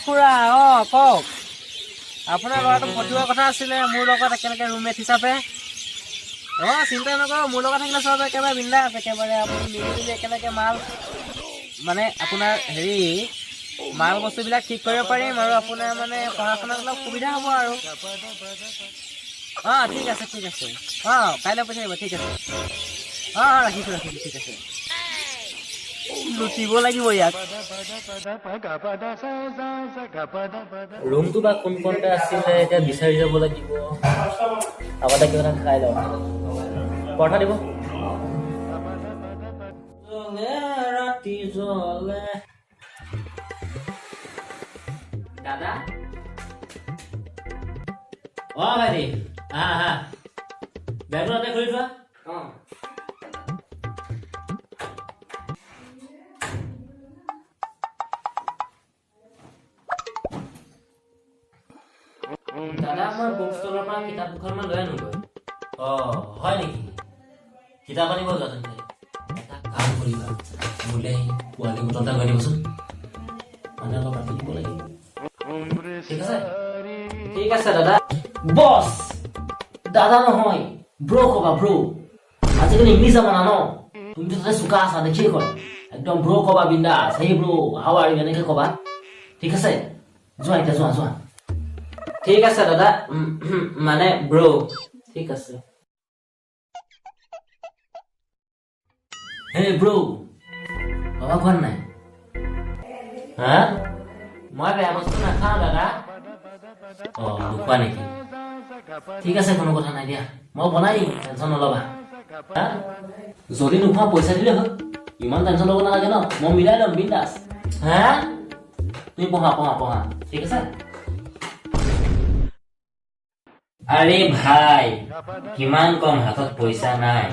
খুৰা কওক আপোনাৰ ল'ৰাটো পঠিওৱাৰ কথা আছিলে মোৰ লগত একেলগে ৰুমমেট হিচাপে চিন্তা নকৰক মোৰ লগত থাকিলে চব একেবাৰে বিন্দাছ একেবাৰে আপুনি মিলি একেলগে মাল মানে আপোনাৰ হেৰি মাল বস্তুবিলাক ঠিক কৰিব পাৰিম আৰু আপোনাৰ মানে পঢ়া শুনাত অলপ সুবিধা হ'ব আৰু ঠিক আছে কাইলৈ পঠিয়াব ঠিক আছে ৰাখিছোঁ ঠিক আছে লুটিব লাগিব ইয়াক ৰুমটো বা কোন কোনতে আছিলে এতিয়া বিচাৰি যাব লাগিব আগতে কিবা এটা খাই লওঁ পৰঠা দিব ৰাতি জ্বলে দাদা ভাইটি হা বেগটো তাতে খুলি থোৱা দাদা মই বুক ষ্টলৰ পৰা কিতাপ দুখনমান লৈ আনোগৈ হয় নেকি কিতাপ আনিব যোৱা তেন্তে এটা কাম কৰিবা মোলে পোৱালি বটল এটা লৈ দিবচোন মানে অলপ ৰাতি দিব লাগিব ঠিক আছে দাদা বছ দাদা নহয় ব্ৰ কবা ব্ৰ আজিকালি ইংলিছ জানা ন তুমি তো তাতে চোকা আছা দেখি কয় একদম ব্ৰ কবা বিন্দাছ হেই ব্ৰ হাউ আৰ ইউ এনেকে কবা ঠিক আছে যোৱা এতিয়া যোৱা ঠিক আছে দাদা মানে ব্ৰ ঠিক আছে হে ব্ৰ বাবা কোৱা নাই হা মই বেয়া বস্তু নাখাওঁ দাদা নোখোৱা নেকি ঠিক আছে কোনো কথা নাই দিয়া মই বনাই দিম টেনশ্যন নল'বা যদি নোখোৱা পইচা দিলে হ'ল ইমান টেনশ্যন ল'ব নালাগে ন মই মিলাই ল'ম বিন্দাছ তুমি পঢ়া ঠিক আছে আরে ভাই কিমান কম হাতত পইচা নাই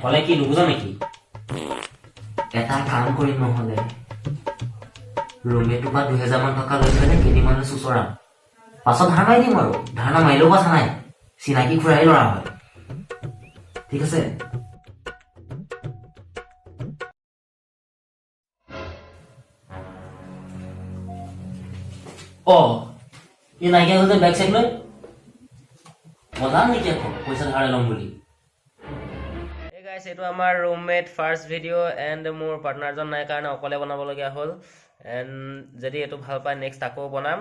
কলে কি নুবুজা নেকি এটা কাম কৰিম নহলে ৰুমমেটটো পৰা 2000 মান টকা লৈ পেলাই কেইদিনমানলৈ চুচৰাম পাছত ধাৰ মাৰি দিম আৰু ধাৰ মাৰিলেও কথা নাই চিনাকি খুৰাই ল'ৰা হয় ঠিক আছে ই নাইকিয়া হ'ল যে বেগ চেক লৈ বজাম নেকি আকৌ পইচা ধাৰে ল'ম বুলি এইটো আমাৰ ৰুমমেট ফাৰ্ষ্ট ভিডিঅ' এণ্ড মোৰ পাৰ্টনাৰজন নাই কাৰণে অকলে বনাবলগীয়া হ'ল এণ্ড যদি এইটো ভাল পায় নেক্সট আকৌ বনাম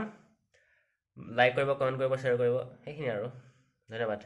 লাইক কৰিব কমেণ্ট কৰিব শ্বেয়াৰ কৰিব সেইখিনি আৰু ধন্যবাদ